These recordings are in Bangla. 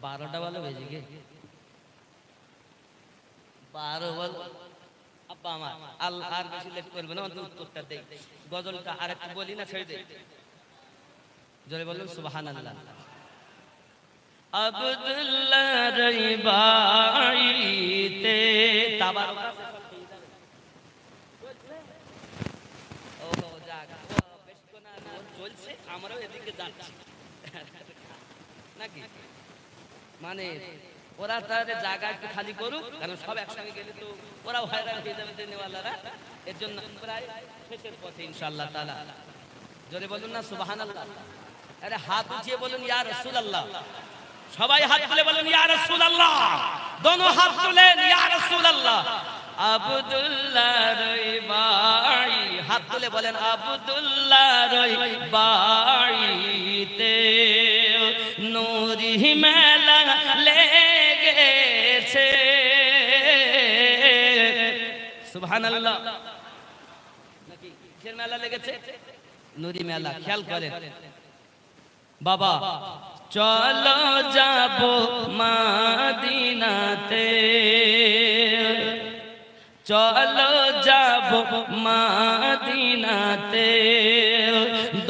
12টা ভালো বেজে গে 12 বল আব্বা আমার আল্লাহ আর বেশি লেট করবে না অন্তত উত্তরটা দেই গজলটা আরেকটু বলি না ছেড়ে দেই জোরে বলুন সুবহানাল্লাহ আব্দুল্লাহ রইবাইতে তাবারক ও যাক বেশ কোনা চলছে আমরাও এদিকে যাচ্ছি নাকি মানে ওরা তাদের জায়গা একটু খালি করুক কারণ সব একসঙ্গে গেলে তো ওরাও হয়রান হয়ে যাবে দেনেওয়ালারা এর জন্য প্রায় শেষের পথে ইনশাআল্লাহ তাআলা জোরে বলুন না সুবহানাল্লাহ আরে হাত উঠিয়ে বলুন ইয়া রাসূলুল্লাহ সবাই হাত তুলে বলুন ইয়া রাসূলুল্লাহ দোনো হাত তুলেন ইয়া রাসূলুল্লাহ আব্দুল্লাহ রইবাই হাত তুলে বলেন আব্দুল্লাহ রইবাইতে নূরি মেলা লেগেছে সুবহানাল্লাহ নাকি কিসের মেলা লেগেছে নূরি মেলা খেয়াল করেন বাবা চলো যাব মদিনাতে চলো যাব মদিনাতে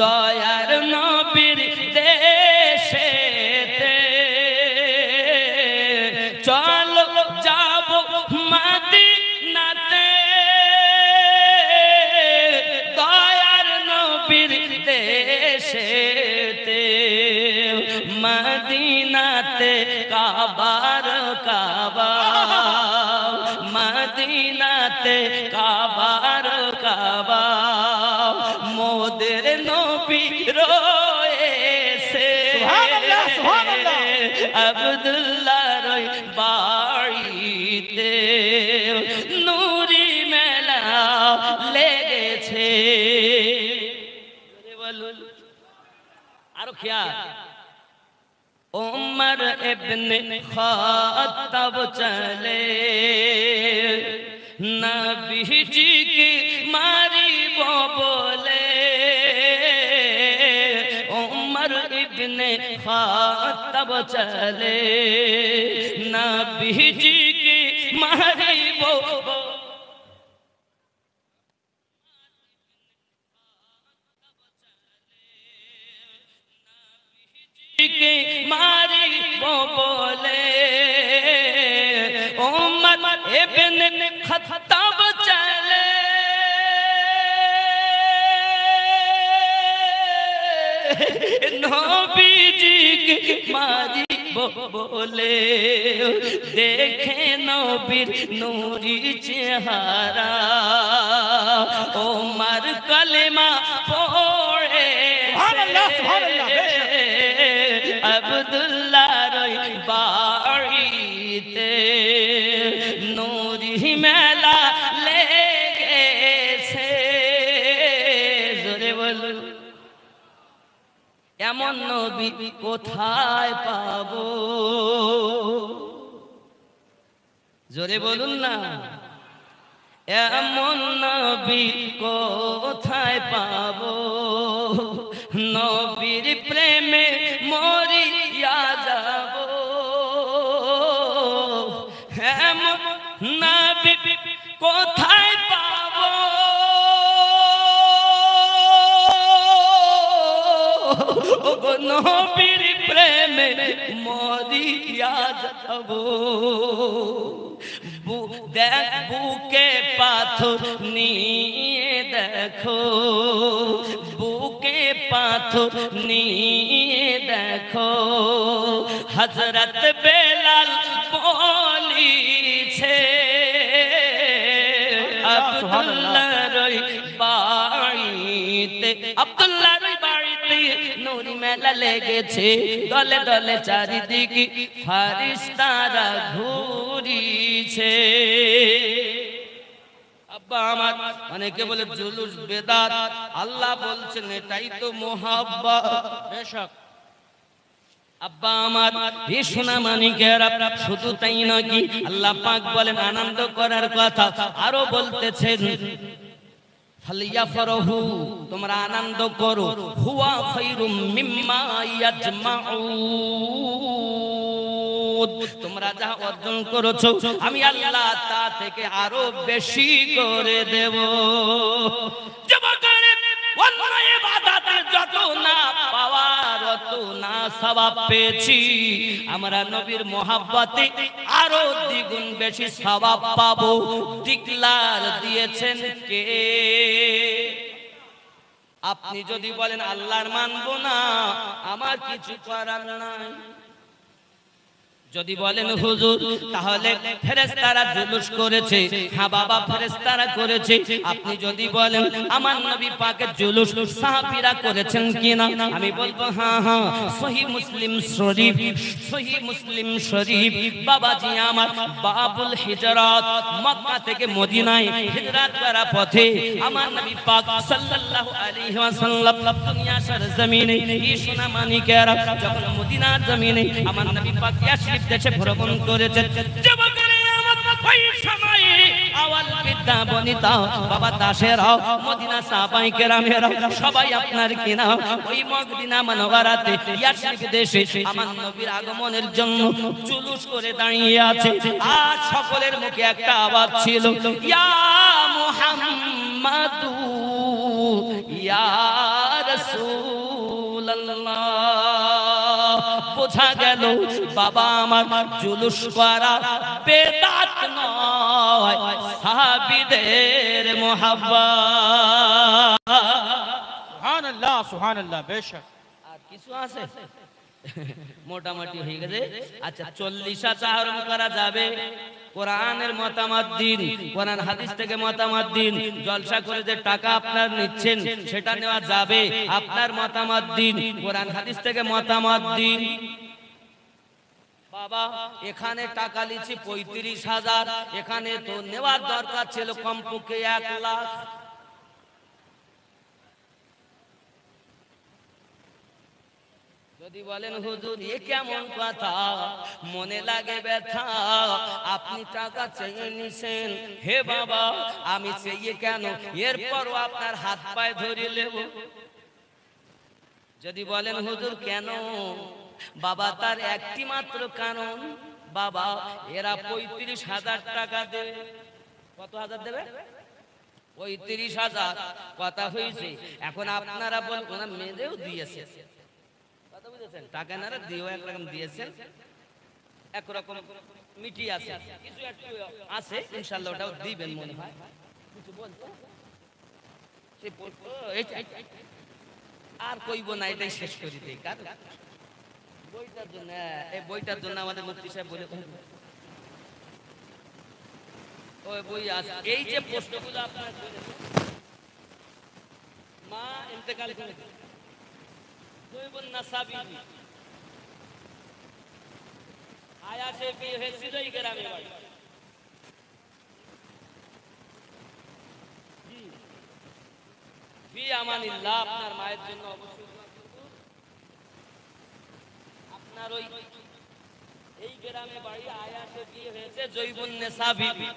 দয়ার নবীর দেশেতে চলো যাব মদিনাতে দয়ার নবীর দেশেতে মদিনাতে কাবার কাবা মদিনাতে কাবার কাবা মোদের নবী রয়েছে সুবহানাল্লাহ সুবহানাল্লাহ আব্দুল্লাহ রইবাইতে নূরি মেলা লেগেছে বলুন আরো খেয়াল उमर इब्न खात्ताब चले नबी जी की मारी बोले उमर इब्न खात्ताब चले नबी जी की मारी बोले के मारी बोले उमर इब्न खत्ताब चले नबी जी की मारी बोले देखे नबीर नूरी चेहरा उमर कलेमा पढ़े আব্দুল্লাহ রইবাইতে নূরি মেলা লেগেছে জোরে বলুন এমন নবী কোথায় পাবো জোরে বলুন না এমন নবী কোথায় পাবো নবীর প্রেমে মরিয়া যাব এমন নবী কোথায় পাবো নবীর প্রেমে মরিয়া যাব দেখ বুকে পাথর নিয়ে দেখো বুকে পাথর নিয়ে দেখো হযরত বেলাল বলিছে আব্দুল্লাহ রইবাইতে আব্দুল্লাহ রইবাইতে নূরি মেলা লেগেছে দলে দলে চারিদিকে ফেরেশতারা ঘুরিছে আব্বা আমার অনেকে বলে জুলুস বেদাত আল্লাহ বলছেন এটাই তো মুহাব্বত বেশক আব্বা আমার এই সোনা মানিকেরা শুধু তাই নাকি আল্লাহ পাক বলেন আনন্দ করার কথা আরো বলতেছেন ফালিয়াফরাহু তোমরা আনন্দ করো হুয়া খায়রুম মিম্মা ইয়াজমাউন তোমরা যা অর্জন করেছো আমি আল্লাহ তা থেকে আরো বেশি করে দেব। যুবকের অন্য ইবাদতের যত না পাওয়ার অত না সওয়াব পেয়েছি, আমরা নবীর মহব্বতে আরো দ্বিগুণ বেশি সওয়াব পাবো। ডিক্লার দিয়েছেন কে? আপনি যদি বলেন আল্লাহর মানবো না, আমার কিছু করার নাই। যদি বলেন হুজুর তাহলে ফেরেশতারা জুলুস করেছে, হ্যাঁ বাবা ফেরেশতারা করেছে। আপনি যদি বলেন আমার নবী পাকের জুলুস সাহাবীরা করেছেন কিনা, আমি বলবো হ্যাঁ হ্যাঁ। সহিহ মুসলিম শরীফ, সহিহ মুসলিম শরীফ বাবাজি আমার বাবুল হিজরাত, মক্কা থেকে মদিনায় হিজরত করার পথে আমার নবী পাক সাল্লাল্লাহু আলাইহি ওয়াসাল্লাম দুনিয়া সরজমিনে এই সোনা মানিকেরা যখন মদিনার জমিনে আমার নবী পাক দেশে ভ্রমণ করেছেন। যুবকেরা আমার ওই সময়ে আওয়াল বিদ্যা বনিতা বাবা দাসেরাও মদিনা সাহাবায়ে কেরামেরা সবাই আপনার কিনা ওই মদিনা মুনাওয়ারাতে ইয়াশরিক দেশে আমার নবীর আগমনের জন্য জুলুস করে দাঁড়িয়ে আছে। আর সকলের মুখে একটা আওয়াজ ছিল, ইয়া মুহাম্মাদু ইয়া রাসূলুল্লাহ। বোঝা গেল বাবা আমার জুলুস করা বেদাত নয়, সাহাবীদের মুহাব্বত। সুবহানাল্লাহ সুবহানাল্লাহ। বেশক আর কিছু আছে মোটামুটি হয়ে গেছে। আচ্ছা 40 চাহরম করা যাবে, কোরআনের মতামত দিন, কোরআন হাদিস থেকে মতামত দিন। জলসা করে যে টাকা আপনার নিচ্ছেন সেটা নেওয়া যাবে, আপনার মতামত দিন, কোরআন হাদিস থেকে মতামত দিন। বাবা এখানে টাকা লিছি 35,000, এখানে তো নেওয়ার দরকার ছিল কমপক্ষে 1 লাখ। যদি বলেন হুজুর এ কেমন কথা, মনে লাগে ব্যথা, আপনি টাকা চেয়ে নিছেন, হে বাবা আমি চেয়ে কেন, এরপরও আপনার হাত পায়ে ধরে নেব। যদি বলেন হুজুর কেন, বাবা তার একটি মাত্র কারণ, বাবা এরা 35,000 টাকা দেবে। কত হাজার দেবে? 35,000 কথা হয়েছে। এখন আপনারা বলবেন মেয়েদেরও দিয়েছে, কথা বুঝেছেন, টাকা নারা দিও একরকম দিয়েছেন, একরকম মিটি আছে, কিছু একটু আছে ইনশাআল্লাহ ওটাও দিবেন মনে হয়। কিছু বলছে আর কইব না, এটাই শেষ করে দেই। কারণ বইটার জন্য, এই বইটার জন্য আমাদের মুফতি সাহেব বলে ওই বই আছে। এই যে প্রশ্নগুলো আপনারা করেছেন, মা ইন্তেকাল করেছে, জৈবন নাসাবি আয়াসে বিয়ে হয়েছিল এই গ্রামে বাড়ি। ফি আমানিল্লাহ, আপনার মায়ের জন্য অবশ্যই আপনার ওই এই গ্রামে বাড়ি, আয়াসে বিয়ে হয়েছে জৈবন নেসা বিবি,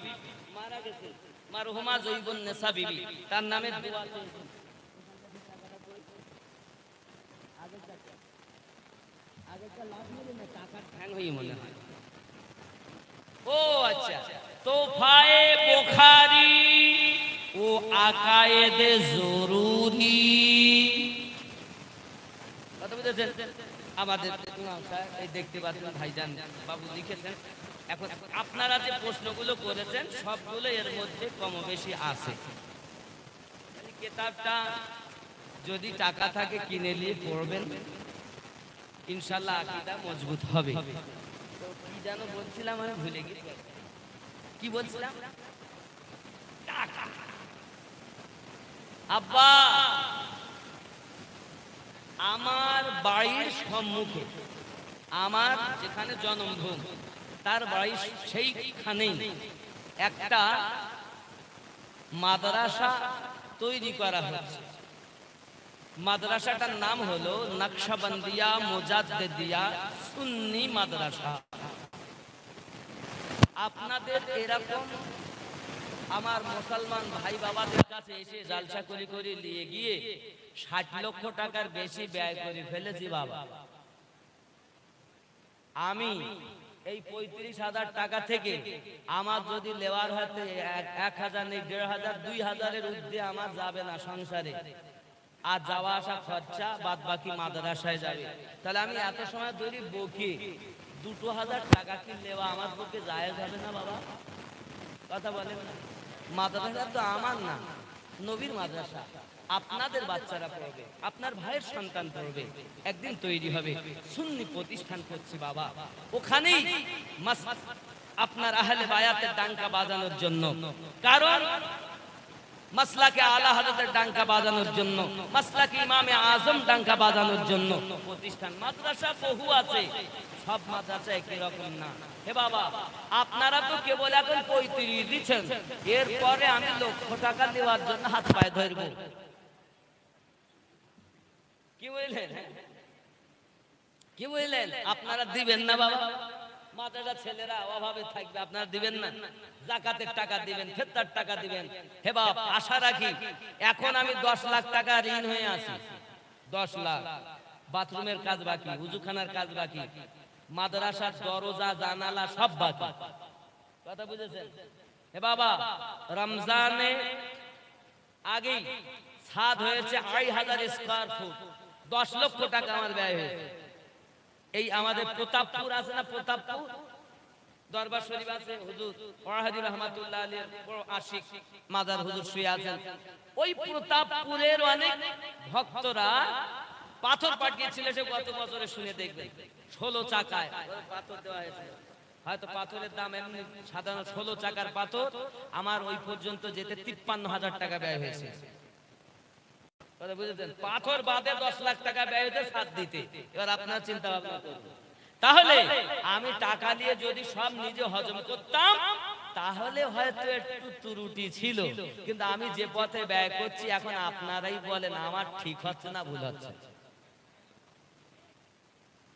মারা গেছে মারহুমা জৈবন নেসা বিবি, তার নামে দোয়া চলছে। ও আচ্ছা, তোফায়ে বুখারী ও আকায়েদে জরুরি, কথা বুঝেছেন? আমাদের এই দেখতে পাচ্ছেন ভাইজান বাবু লিখেছেন। এখন আপনারা যে প্রশ্নগুলো করেছেন সবগুলো এর মধ্যে কম বেশি আছে। কিতাবটা যদি টাকা থাকে কিনে নিয়ে পড়বেন, ইনশাআল্লাহ আকীদা মজবুত হবে। তো কি যেন বলছিলাম আমি ভুলে গেছি, কি বলছিলাম? টাকা। আব্বা আমার বাড়ির সম্মুখে, আমার যেখানে জন্মভূমি তার বাড়ি সেইখানেই একটা মাদ্রাসা তৈরি করা হচ্ছে। মাদ্রাসাটার নাম হলো নকশবন্দিয়া মুজাদ্দিদিয়া সুন্নি মাদ্রাসা। আপনাদের এরকম আমার মুসলমান ভাই বাবাদের কাছে এসে জালসা করে করে নিয়ে গিয়ে 60 লক্ষ টাকার বেশি ব্যয় করে ফেলেছি বাবা। আমি এই 35,000 টাকা থেকে আমার যদি লেওয়ার হাতে 1,000 নেই, 1,500 2,000-এর ঊর্ধ্বে আমার যাবে না সংসারে, আর যাওয়া আসা খরচা বাদ বাকি মাদ্রাসায় যাবে। তাহলে আমি এত সময় ধরি বকি 2,000 টাকা কি লেওয়া আমার পক্ষে জায়েজ হবে না বাবা? কথা বলেন না। মাদ্রাসা তো আমার না, নবীর মাদ্রাসা। আপনাদের বাচ্চারা পড়বে, আপনার ভাইয়ের সন্তান পড়বে, একদিন তৈরি হবে। সুন্নি প্রতিষ্ঠান করছি বাবা, ওখানেই আপনার আহলে বায়াতের ডাঙ্কা বাজানোর জন্য, কারণ মাসলাকে আলা হযরতের ডাঙ্কা বাজানোর জন্য, মাসলাকে ইমামে আজম ডাঙ্কা বাজানোর জন্য প্রতিষ্ঠান। মাদ্রাসা বহু আছে, সব মাদ্রাসা একই রকম না। হে বাবা, আপনারা তো কেবল এখন 35 দিচ্ছেন, এরপরে আমি লক্ষ টাকা দেওয়ার জন্য হাত পায়ে ধরব। কি বললেন? কি বললেন? আপনারা দিবেন না বাবা? মাদ্রাসা ছেলেরা অভাবে থাকবে, আপনারা দিবেন না? যাকাতের টাকা দিবেন, ফেতরার টাকা দিবেন। হে বাপ, আশা রাখি এখন আমি 10 লাখ টাকা ঋণ হয়ে আছি। 10 লাখ। বাথরুমের কাজ বাকি, উজুখানার কাজ বাকি, মাদ্রাসার দরজা জানালা সব বাকি। কথা বুঝেছেন? হে বাবা, রমজানে আগেই ছাদ হয়েছে 2,500 স্কয়ার ফুট, 10 লক্ষ টাকা আমার ব্যয় হয়েছে। এই আমাদের প্রতাপপুর আছে না, প্রতাপপুর দরবার শরীফ আছে, হুজুর ওয়াহাদি রহমাতুল্লাহ আলাইহির বড় আশিক মাজার হুজুর শুয়ে আছেন। ওই প্রতাপপুরের অনেক ভক্তরা পাথর পাঠিয়েছিল, সে গত বছরে শুনে দেখবেন 16 চাকায় পাথর দেওয়া হয়েছিল। হয়তো পাথরের দাম এমনি সাধারণ 16 চাকার পাথর, আমার ওই পর্যন্ত যেতে 53,000 টাকা ব্যয় হয়েছে। কথা বুঝেছেন? পাথর বাদে 10 লাখ টাকা ব্যয় হতে ছাদ দিতে। এবার আপনার চিন্তা ভাবনা করুন। তাহলে আমি টাকা দিয়ে যদি সব নিজে হজম করতাম, তাহলে হয়তো একটু ত্রুটি ছিল, কিন্তু আমি যে পথে ব্যয় করছি, এখন আপনারাই বলেন আমার ঠিক হচ্ছে না ভুল হচ্ছে।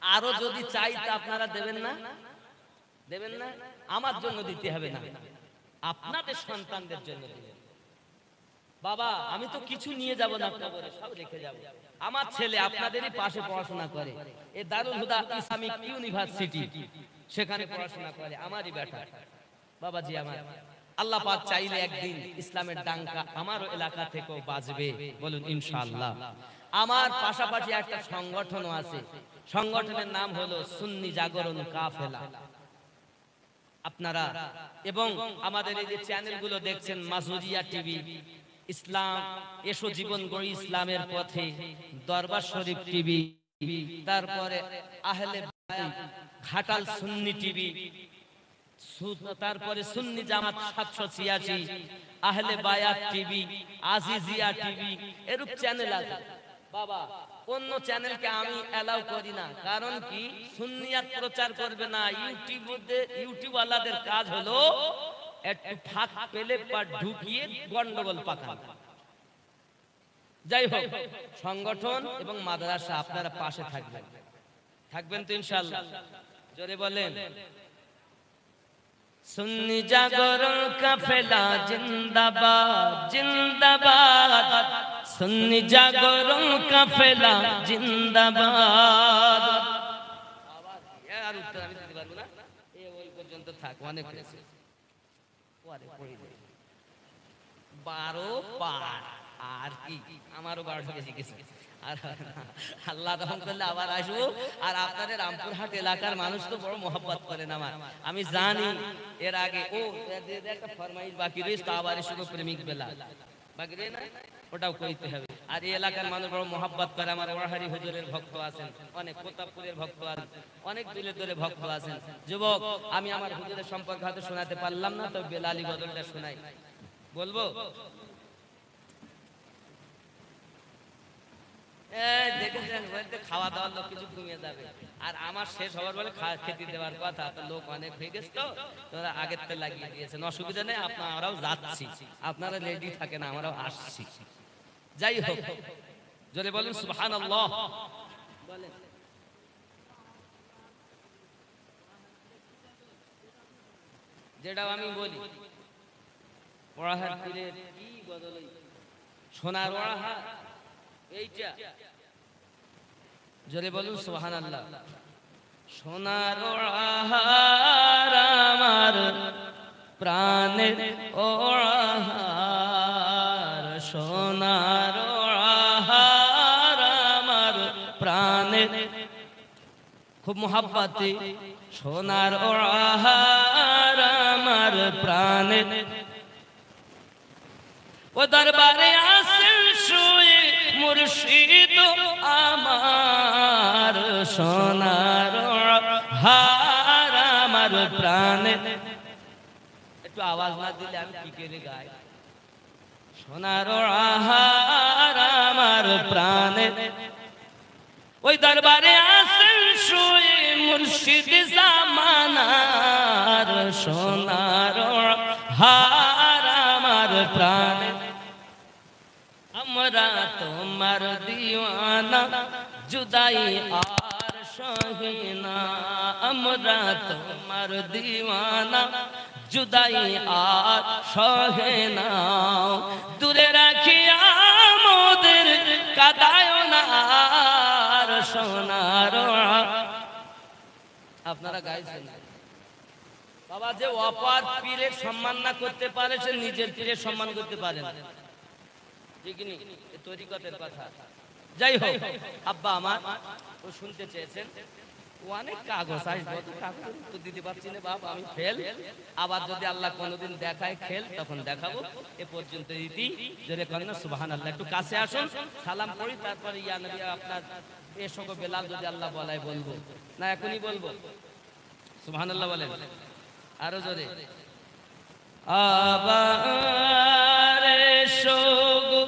আরো যদি চাই তা আপনারা দেবেন না? দেবেন না? আমার জন্য দিতে হবে না, আপনাদের সন্তানদের জন্য দিবেন। বাবা, আমি তো কিছু নিয়ে যাব না কবরে, সব রেখে যাব। আমার ছেলে আপনাদেরই পাশে পড়াশোনা করে, এই দারুল হুদা ইসলামিক ইউনিভার্সিটি, সেখানে পড়াশোনা করে আমারই বেটা। বাবাজি আমার, আল্লাহ পাক চাইলে একদিন ইসলামের ডাঙ্কা আমার এলাকা থেকেও বাজবে, বলুন ইনশাআল্লাহ। আমার পাশাপাশি একটা সংগঠনও আছে, সংগঠনের নাম হলো সুন্নি জাগরণ কাফেলা। আপনারা এবং আমাদের এই যে চ্যানেলগুলো দেখছেন, মাজুরিয়া টিভি, ইসলাম এসো জীবন গড়ি ইসলামের পথে, দরবার শরীফ টিভি, তারপরে আহলে ঘাটাল সুন্নি টিভি, তারপরে সুন্নি জামাত 786, আহলে বায়াত টিভি, আজিজিয়া টিভি, এরূপ চ্যানেল আছে বাবা। অন্য চ্যানেলকে আমি অ্যালাউ করি না, কারণ কি সুন্নিয়াত প্রচার করবে না। ইউটিউবওয়ালাদের কাজ হলো একটু ফাঁক পেলে পা ঢুকিয়ে গন্ডগোল পাকানো। যাই হোক, সংগঠন এবং মাদ্রাসা আপনারা পাশে থাকবেন, থাকবেন তো ইনশাআল্লাহ? জোরে বলেন। সুন্নি জাগরণ কাফেলা জিন্দাবাদ জিন্দাবাদ, সুন্নি জাগরণ কাফেলা জিন্দাবাদ। আর উত্তর আমি দিতে পারবো না, ওই পর্যন্ত থাক, অনেক হয়েছে। 12 পার, আর কি আমারও 12টা বেশি গেছে। আর আল্লাহ রহম করলে আবার আসবো। আর আপনাদের রামপুরহাট এলাকার মানুষ তো বড় মহব্বত করেন আমার, আমি জানি। এর আগে ও একটা ফরমাইশ বাকি রয়েছে, তা আবার শুধু প্রেমিক বেলা বাকি রয়ে না, ওটাও করতে হবে। আর এই এলাকার মানুষ বড় মহব্বত করে আমার। ওয়াহারি হুজুরের ভক্ত আছেন অনেক, প্রতাপপুরের ভক্ত আছেন অনেক, দূরে দূরে ভক্ত আছেন। যুবক, আমি আমার হুজুরের সম্পর্কে হয়তো শোনাতে পারলাম না, তো বেলালি গজলটা শোনাই, বলবো। দেখেছেন, খাওয়া দাওয়ার লোক কিছু কমিয়ে যাবে, আর আমার শেষ হওয়ার বলে খেতে দেওয়ার কথা। তো লোক অনেক হয়ে গেছে, তো তোরা আগের থেকে লাগিয়ে দিয়েছেন, অসুবিধা নেই। আমরাও যাচ্ছি, আপনারা রেডি থাকেন, আমরাও আসছি। যাই হোক, জোরে বলুন সুবহানাল্লাহ। বলেন। যেটাও আমি বলি, ওয়াহার পীরের কি বদল, সোনার ওয়াহা এইটা, জোরে বলুন সুবহানাল্লাহ। সোনার ওড়াহার আমার প্রাণের ওড়াহার, সোনার ওড়াহার আমার প্রাণের, খুব মোহাব্বতে, সোনার ওড়াহার আমার প্রাণের, ও দরবারে আসেন শুয়ে মুর্শিদ আমার, সোনার হার আমার প্রাণে। একটু আওয়াজ না দিলে আমি কি করে গাই? সোনার হার আমার প্রাণে, ওই দরবারে আসেন শুয়ে মুর্শিদ জামানার, সোনার হার আমার প্রাণে। আমরা তোমার দিওয়ানা জুদাই আর সহিনা, আমরা তোমার দিওয়ানা জুদাই আর সহেনা, দূরে রাখিয়া মোদের কাদায় না আর সোনার। আপনারা গাইছেন বাবা, যে অপার পীরের সম্মান না করতে পারে সে নিজের পীরের সম্মান করতে পারে না, ঠিক নি? তরিকতের কথা। যাই হোক, আব্বা আমার ও শুনতে চেয়েছেন, ও অনেক কাগজ আসবে, কাগজ তো দিতে পারছি না বাপ, আমি ফেল। আবার যদি আল্লাহ কোনোদিন দেখায় খেল তখন দেখাবো। এ পর্যন্ত ইতি, জোরে কন্যা সুবহানাল্লাহ। একটু কাছে আসুন, সালাম পড়ি, তারপরে ইয়া নবী আপনার এসো গো বেলাল যদি আল্লাহ বলায় বলবো, না এখনই বলবো? সুবহানাল্লাহ বলেন আরো জোরে। আবার এসো গো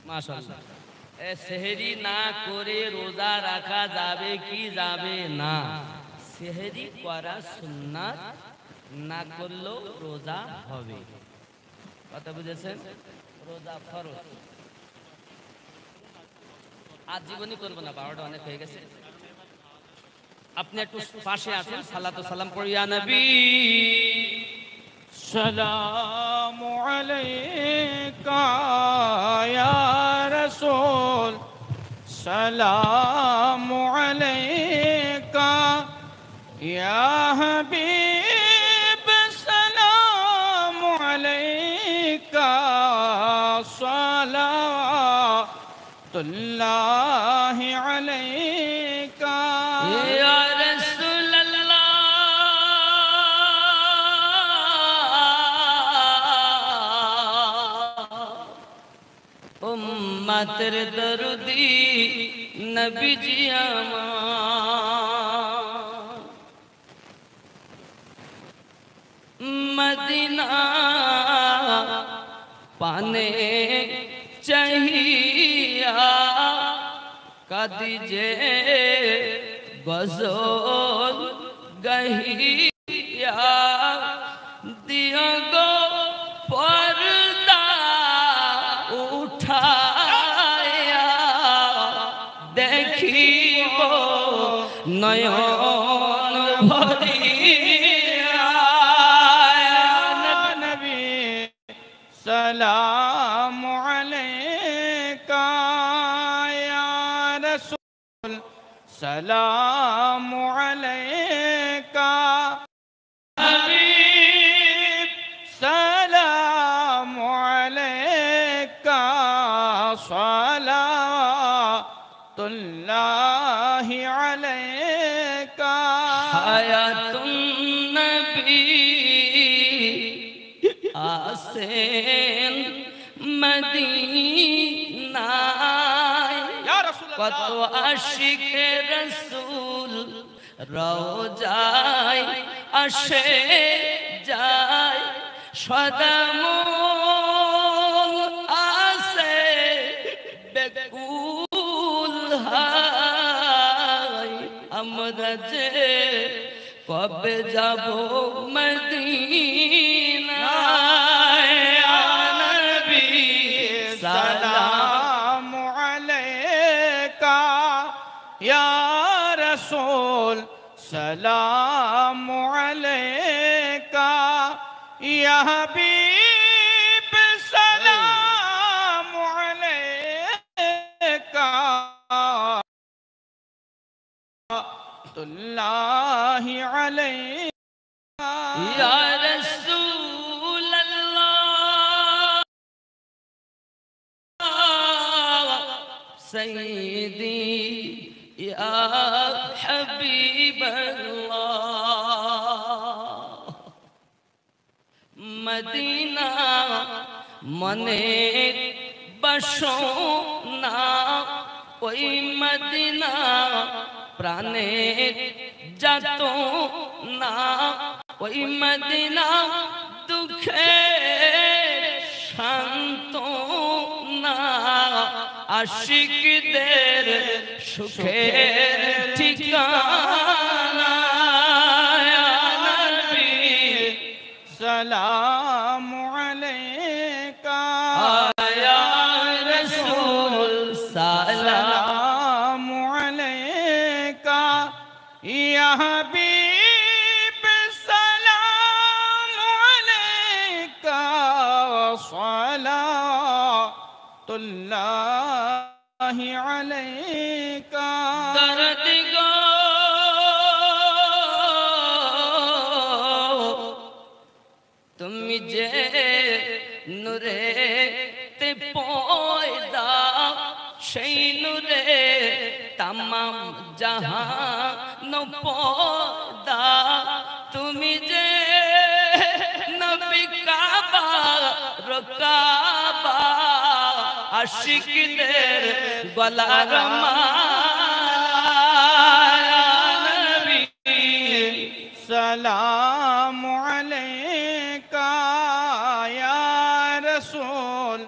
মাশাআল্লাহ। সেহরি না করে রোজা রাখা যাবে কি যাবে না? সেহরি করা সুন্নাত, না করলেও রোজা হবে। কথা বুঝেছেন? রোজা ফরজ। আজ জীবনই করবো না, 12টা অনেক হয়ে গেছে। আপনি একটু পাশে আছেন, সালাতু সালাম পড়িয়া নবী। السلام عليك يا رسول، سلام عليك يا حبيب، سلام عليك صلوات الله عليك يا رسول الله উম্মতের দরদি নবীজি আমার, মদিনা পানে চাহিয়া কাদিজে গজল গহিয়া, দিও গো পর্দা উঠায়া, দেখিব নয়ন ভরিয়া। নবী সালাম আলাইকা ইয়া রাসূল, সালাম আলাইকা হাবিব, সালাম আলাইকা সালাতুল্লাহি আলাইকা। হায়াতুন নবী আসেন মদিনায়, কত আশিক রাসূল রওজায় আসে যায়, সদামল আসে বেকুল হায়, আমরা যে কবে যাব মদিনায়। ইয়া নবী সালাম আলাইকা ইয়া রাসূল, সালাম আলাইকা ইয়া হাবিব, সালাম الله عليك يا رسول الله سيدي يا حبيب الله مدينة মনের বাসনা ওই মদিনা প্রাণের যাত না ওই মদিনা দুঃখে শান্ত না আশিকদের সুখের ঠিকানা ইয়া নবী سلام عليك يا رسول سلام سلام عليك يا حبيب سلام عليك صلاة الله عليك درد گو তুমি যে নূরে তে পয়দা সেই নূরে তামাম জাহান পয়দা তুমি যে নবী কাবা রকাবা আশিকদের গলার মালা নবী سلام عليك يا رسول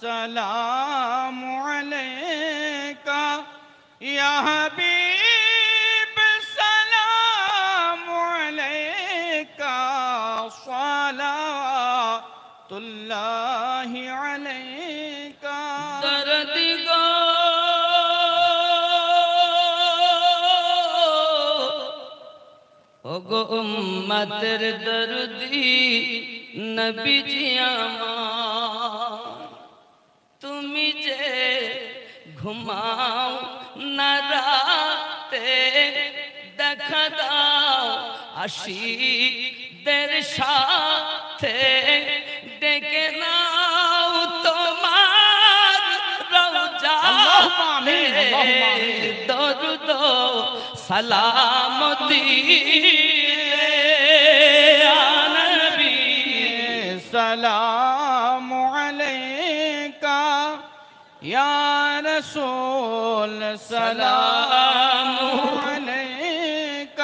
سلام عليك يا حبيب سلام عليك صلاة الله عليك درد گو ওগো উম্মতের দরদি নবীজি আমার তুমি যে ঘুমাও না রাতে দেখা দাও আশিকদের সাথে ডেকে নাও তোমার আল্লাহুম্মা আমিন, আল্লাহুম্মা আমিন। দরুদ সালাম দিলে ইয়া নবী سلام عليك يا رسول سلام عليك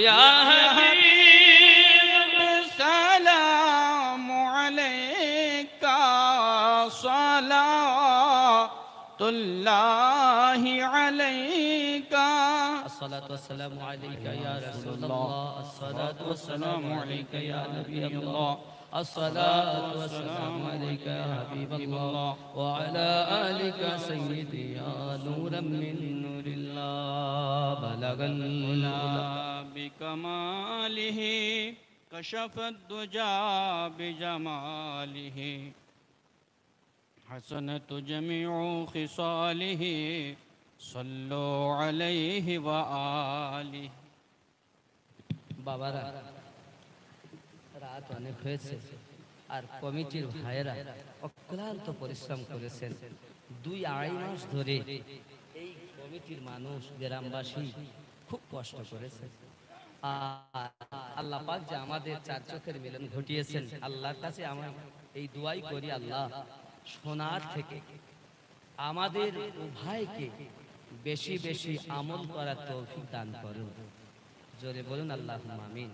يا حبيب سلام عليك صلاة الله عليك الصلاة والسلام عليك يا رسول الله الصلاة والسلام عليك يا نبي الله الصلاة والسلام عليك يا حبيب الله وعلى آلك سيدي يا نورا من نور الله بلغ العلا بكماله كشف الدجى بجماله حسنت جميع خصاله صلوا عليه وآله বাবারা রাত অনেক হয়েছে আর কমিটির ভাইয়েরা অক্লান্ত পরিশ্রম করেছেন 2-2.5 মাস ধরে এই কমিটির মানুষ গ্রামবাসী খুব কষ্ট করেছে আর আল্লাহ পাক যে আমাদের চার চোখের মিলন ঘটিয়েছেন আল্লাহর কাছে আমরা এই দোয়াই করি আল্লাহ সোনার থেকে আমাদের উভয়কে বেশি বেশি আমল করার তৌফিক দান করুন জোরে বলুন আল্লাহুম্মা আমিন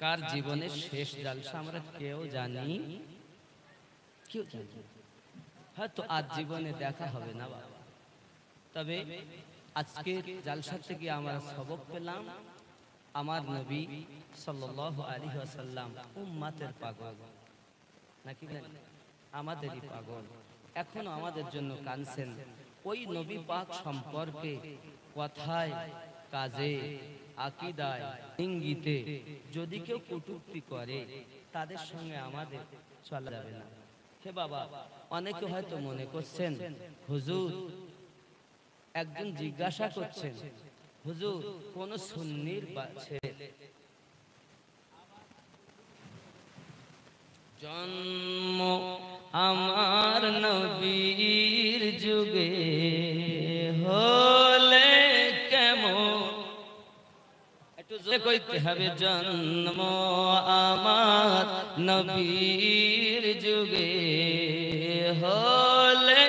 কার জীবনের শেষ জালসা আমরা কেউ জানি কেউ জানি হয়তো আজ জীবনে দেখা হবে না বাবা তবে আজকের জালসা থেকে আমরা সবক পেলাম আমার নবী সাল্লাল্লাহু আলাইহি ওয়াসাল্লাম উম্মতের পাগল নাকি আমাদেরই পাগল এখনো আমাদের জন্য কাঁদছেন ওই নবী পাক সম্পর্কে কথায় কাজে আকীদায় ইঙ্গিতে যদি কেউ কটূক্তি করে তাদের সঙ্গে আমাদের চলা যাবে না হে বাবা অনেকে হয়তো মনে করছেন হুজুর একজন জিজ্ঞাসা করছেন হুজুর কোন সুন্নির ছেলে জন্ম আমার নবীর যুগে হলে কেমন, একটু জোরে কইতে হবে, জন্ম আমার নবীর যুগে হলে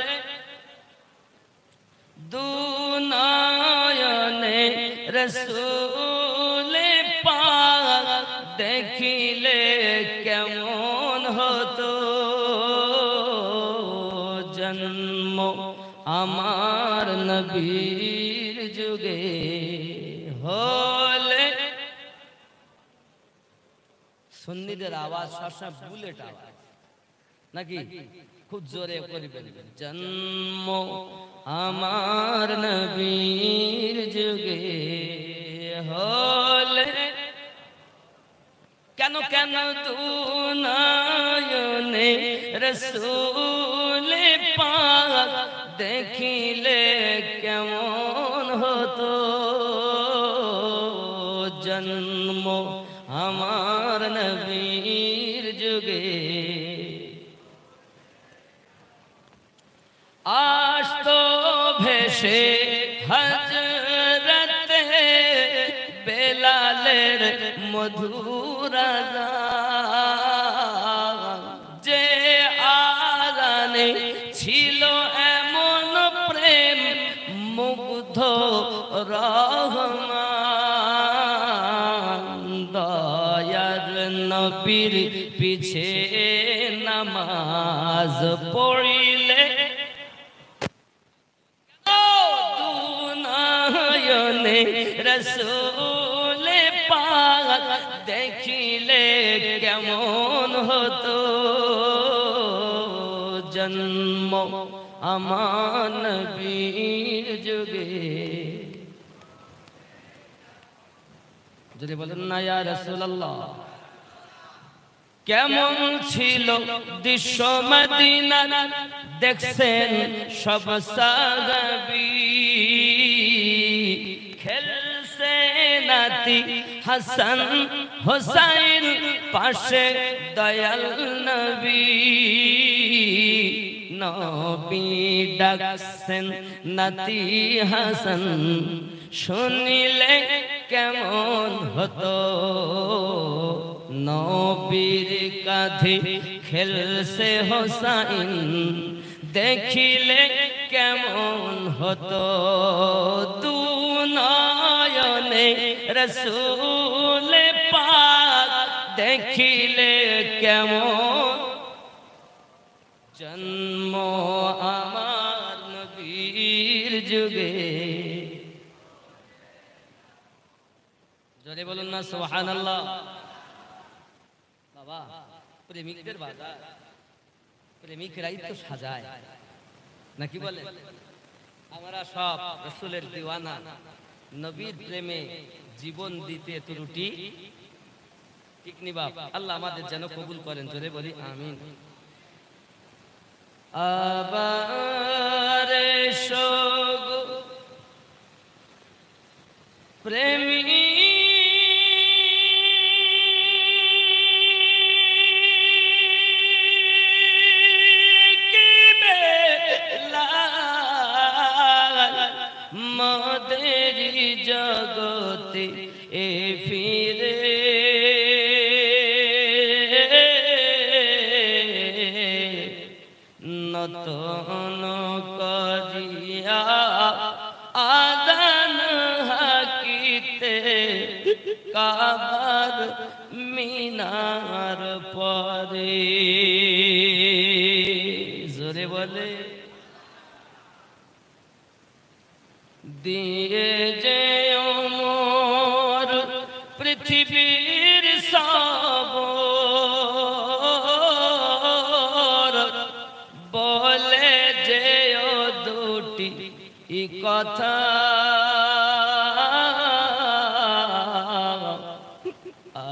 দুনয়নে রসূল পাক দেখিলে কেমন হতো, জন্ম আমার নবীর যুগে হলে। সুন্নিদের আওয়াজ সবসময় বুলেট আওয়াজ নাকি, খুব জোরে করবেন, জন্ম আমার নবীর যুগে হলে কেন কেন দুনয়নে রসূল পাক দেখিলে কেমন হতো, জন্ম আমার নবীর যুগে আসতো ভেসে হযরত বেলালের মধুর আযান, যে আযানে ছিল এমন প্রেম মুগ্ধ রহমান, দয়ার নবীর পিছে নামাজ পড়িলে রসূল পাক দেখিলে কেমন হতো, জন্ম আমার নবীর যুগে। যদি বলেন না ইয়া রাসূলুল্লাহ, কেমন ছিল দৃশ্য মদিনা দেখছেন সব সাহাবী, খেলছে নাতি হাসান হোসাইন পাশে দয়াল নবী, নবী ডাকছেন নাতি হাসান শুনিলে কেমন হতো, নবীর কাঁধে খেলছে হোসাইন দেখিলে কেমন হতো, দুনয়নে রসূল পাক দেখিলে কেমন, জন্ম আমার নবীর যুগে। জোরে বলুন না সুবহানাল্লাহ। বাবা প্রেমিকদের বাজার, প্রেমিকরাই তো সাজায় নাকি বলে, আমরা সব রাসূলের দিওয়ানা, নবীর প্রেমে জীবন দিতে ত্রুটি ঠিক নি বাপ, আল্লাহ আমাদের যেন কবুল করেন, জোরে বলি আমিন। আবার সগো প্রেমী মদেরি জগতে এ ফিরে নতন করিয়া আদান হাকিতে কাবার মিনার পরে, জোরে বলে দিয়ে যে মোর পৃথিবীর সব বলে যে ও দুটি কথা,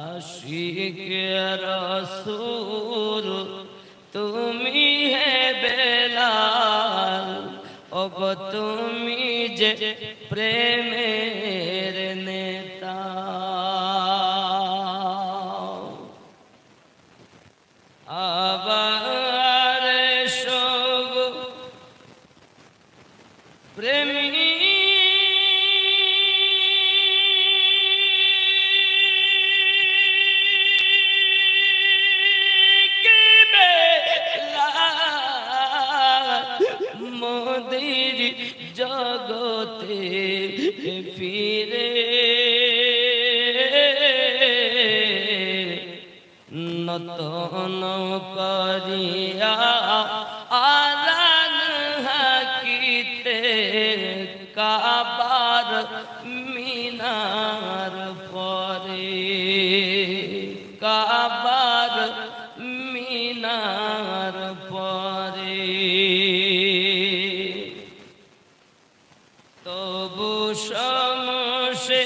আশিক রাসূল তুমি হে বেলাল, ওগো তুমি যে প্রেমে আবার সগ প্রেমী মোদের জগতে ফিরে নতন করিয়া আজান হাকিতে কাবার মিনার পরে কাবার মিনার পরে তবু সমসে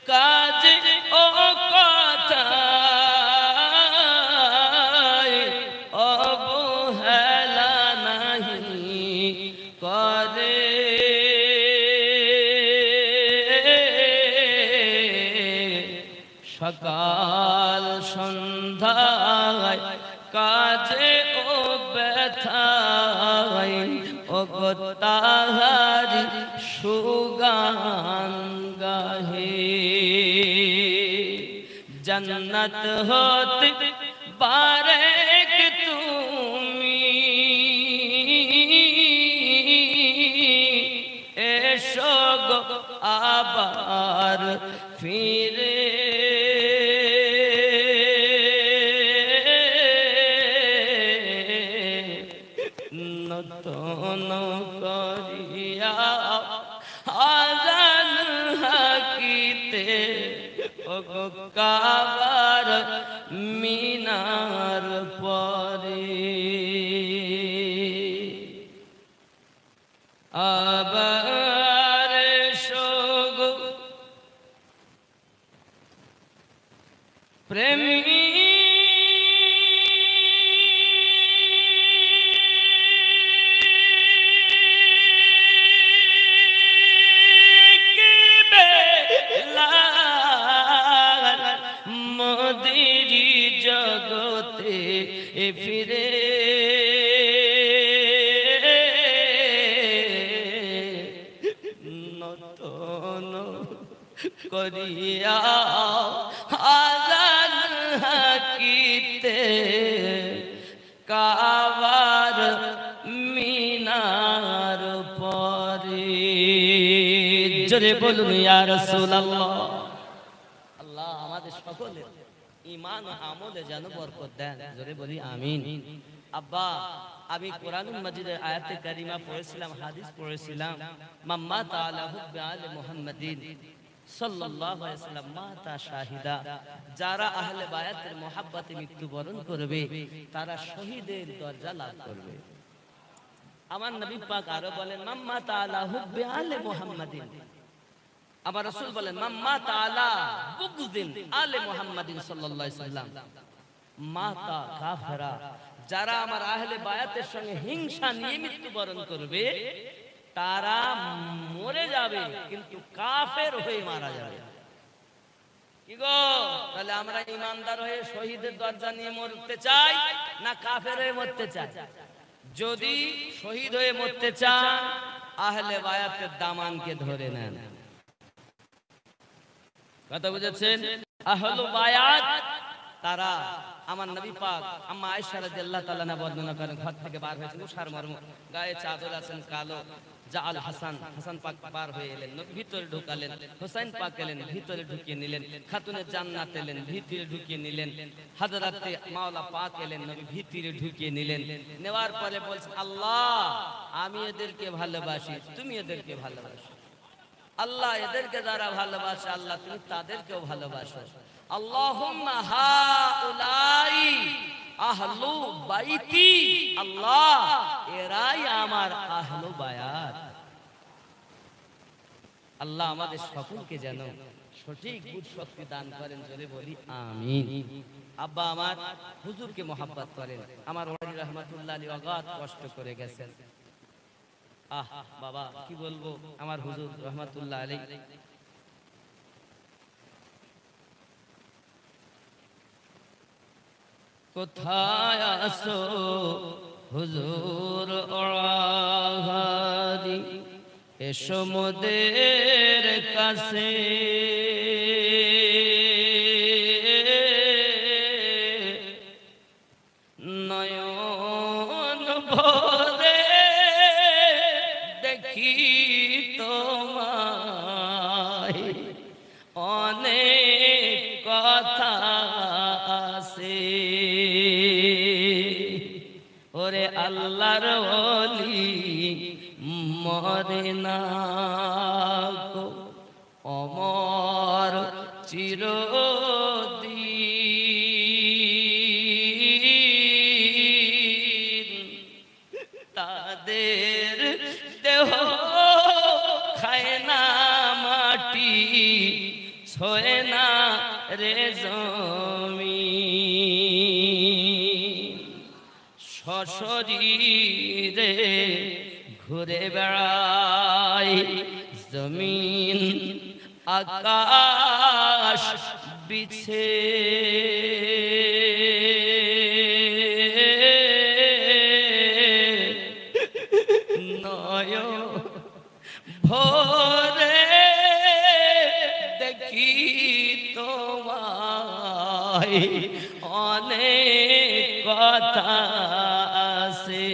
কাজে ও কথা অবহেলা নাহি করে সকাল সন্ধ্যায় কাজে ও ব্যথায় ও তাহারি সুগান গাহে জন্নত হতে বারেক তুমি এসো গো আবার ফিরে নতন করিয়া আজান হাকিতে ও কাবার মিনার পরে আবার সগ প্রেমী মোদেরি জগতে ফিরে নতন করিয়া আজান হাকিতে কাবার মিনার পরে জোরে বলুন ইয়া রাসূলুল্লাহ। আল্লাহ আমাদের সকলের ঈমান ও আমলে যেন বরকত দেন, জোরে বলি আমিন। আব্বা আমি কোরআনুল মাজিদের আয়াতে কারিমা পড়েছিলাম, হাদিস পড়েছিলাম, মাম্মা তাআলা হুব্বে আলে মুহাম্মাদিন সাল্লাল্লাহু আলাইহি ওয়াসাল্লাম মাতা শাহিদা, যারা আহলে বায়াতের মুহাব্বতে মৃত্যুবরণ করবে তারা শহীদের দরজা লাভ করবে। আমার নবী পাক আরো বলেন মাম্মা তাআলা হুব্বে আলে মুহাম্মাদিন, আমার রাসূল বলেন মাম্মা তাআলা বুগদিন আলে মুহাম্মাদিন সাল্লাল্লাহু আলাইহি ওয়াসাল্লাম মাতা কাফেরা, যারা আমার আহলে বায়াতের সঙ্গে হিংসা নিয়ে মৃত্যুবরণ করবে তারা মরে যাবে কিন্তু কাফের হয়ে মারা যাবে। কি গো, তাহলে আমরা ইমানদার হয়ে শহীদের দরজা নিয়ে মরতে চাই না কাফের হয়ে মরতে চাই? যদি শহীদ হয়ে মরতে চান আহলে বায়াতের দামানকে ধরে নেন। কথা বুঝেছেন? আহলে বায়াত তারা আমার নবী পাক আম্মা আয়েশা রাদিয়াল্লাহু তাআলা না বর্ণনা করেন, ঘর থেকে বার হয়েছেন উষার মর্ম, গায়ে চাদর আছেন কালো, জাআল হাসান, হাসান পাক পার হয়ে এলেন, নবী ভিতরে ঢুকালেন, হোসেন পাক এলেন ভিতরে ঢুকিয়ে নিলেন, খাতুনে জান্নাত এলেন ভিতরে ঢুকিয়ে নিলেন, হযরতে মাওলা পাক এলেন নবী ভিতরে ঢুকিয়ে নিলেন। নেওয়ার পরে বলছেন আল্লাহ আমি এদেরকে ভালোবাসি, তুমি এদেরকে ভালোবাসো। আল্লাহ এদেরকে যারা ভালোবাসে আল্লাহ তুমি তাদেরকেও ভালোবাসো। আল্লাহুম্মা হাউলাই আহলু বাইতি, আল্লাহ এরাই আমার আহলু বায়াত। আল্লাহ আমাদের সকলকে যেন সঠিক বুঝ শক্তি দান করেন, জোরে বলি আমিন। আব্বা আমার হুজুরকে মহব্বত করেন, আমার ওয়ালি রহমাতুল্লাহ আলাইহি অগাধ কষ্ট করে গেছেন। আহ বাবা কি বলবো, আমার হুজুর রহমাতুল্লাহ আলাইহি কোথায় আসো হুজুর ওয়াহাদি এসো মোদের কাছে নয়ন ভরে দেখি তোমায় অনেক কথা আছে ওরে আল্লাহর ওলি মরে না গো অমর চিরদিন তাদের দেহ খায় না মাটি ছোঁয় না রে জমিন সশরীরে ঘুরে বেড়ায় জমিন আকাশ বিছে নয় ভোরে দেখি তোমায় অনেক কথা আছে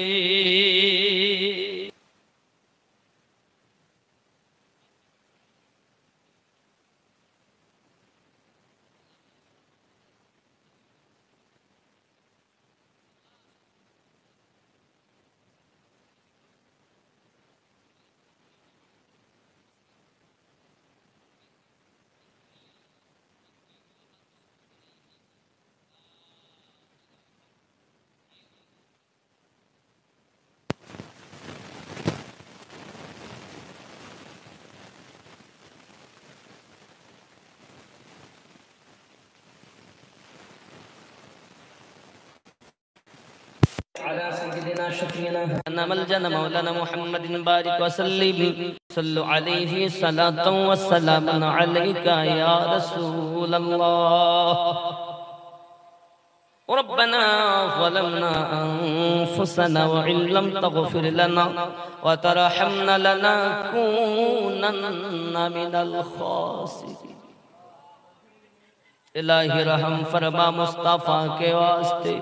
على سيدنا شفينا ملجنا مولانا محمد بارك وسلم صلوا عليه صلاة والسلام عليك يا رسول الله ربنا ظلمنا أنفسنا وإن لم تغفر لنا وترحمنا لنكونن من الخاسرين الہی رحم فرما مصطفیٰ کے واسطے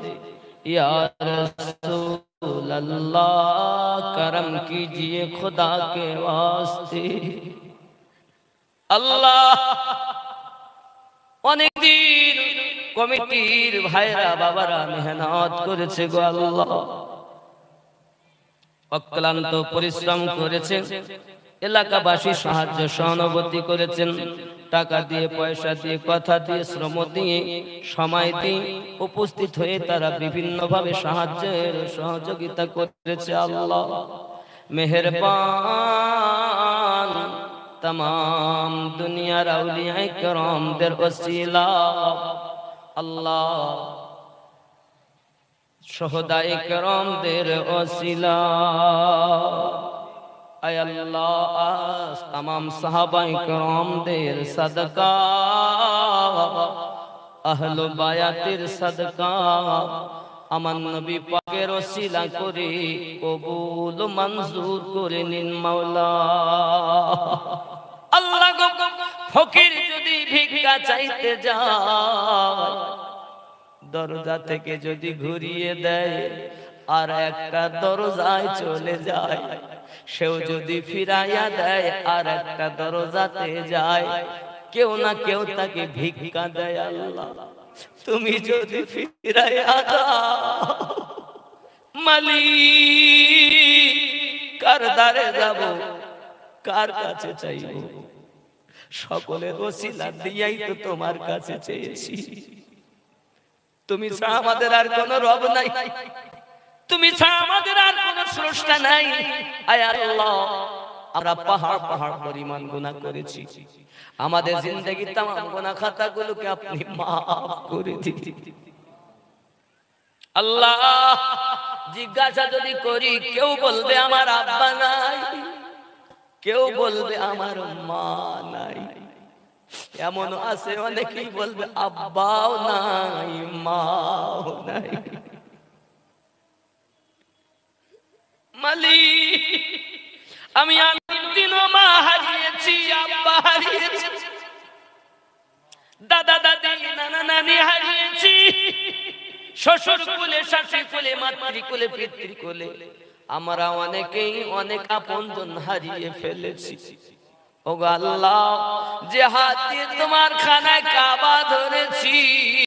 یا رسول اللہ کرم کیجئے خدا کے واسطے اللہ অনেক দিন কমিটির ভাইরা বাবারা মেহনত করেছে গো আল্লাহ অক্লান্ত পরিশ্রম করেছেন এলাকাবাসী সাহায্য সহানুভূতি করেছেন টাকা দিয়ে পয়সা দিয়ে কথা দিয়ে শ্রম দিয়ে সময় দিয়ে উপস্থিত হয়ে তারা বিভিন্নভাবে সাহায্যের সহযোগিতা করেছে আল্লাহ মেহেরবান तमाम दुनिया औलिया करम देर वसीला अल्लाह शहदाए करम देर वसीला आय अल्लाह तमाम सहाबाए करम देर सदका अहलो बायातिर सदका আমার নবী পাকের ওসিলা করে কবুল মঞ্জুর করে নিন মাওলা আল্লাহ গো ফকির যদি ভিক্ষা চাইতে যায় দরজা থেকে যদি ঘুরিয়ে দেয় আর একটা দরজায় চলে যায় সেও যদি ফিরাইয়া দেয় আর একটা দরজাতে যায় কেউ না কেউ তাকে ভিক্ষা দেয় আল্লাহ তুমি যদি ফিরাইয়া দাও মালিক কার দ্বারে যাব কার কাছে চাইব সকলের ওসিলা দিয়াই তো তোমার কাছে চেয়েছি তুমি ছাড়া আমাদের আর কোনো রব নাই তুমি ছাড়া আমাদের আর কোনো স্রষ্টা নাই আয় আল্লাহ আমরা পাহাড় পাহাড় পরিমাণ গুনাহ করেছি আমাদের জিন্দেগির तमाम গুনাহ খাতাগুলোকে আপনি maaf করে দিন আল্লাহ জিজ্ঞাসা যদি করি কেউ বলবে আমার আব্বা নাই কেউ বলবে আমার মা নাই এমন আছে অনেকেই বলবে আব্বাও নাই মাও নাই। মালিক আমি দিনও মা হারিয়েছি, আব্বা হারিয়েছি, দাদা দাদি নানা নানি হারিয়েছি, শ্বশুর কুলে শাশুড়ি কুলে মাতৃ কুলে পিতৃ কুলে আমরা অনেকেই অনেক আপনজন হারিয়ে ফেলেছি। ওগো আল্লাহ, যে হাত দিয়ে তোমার খানায় কাবা ধরেছি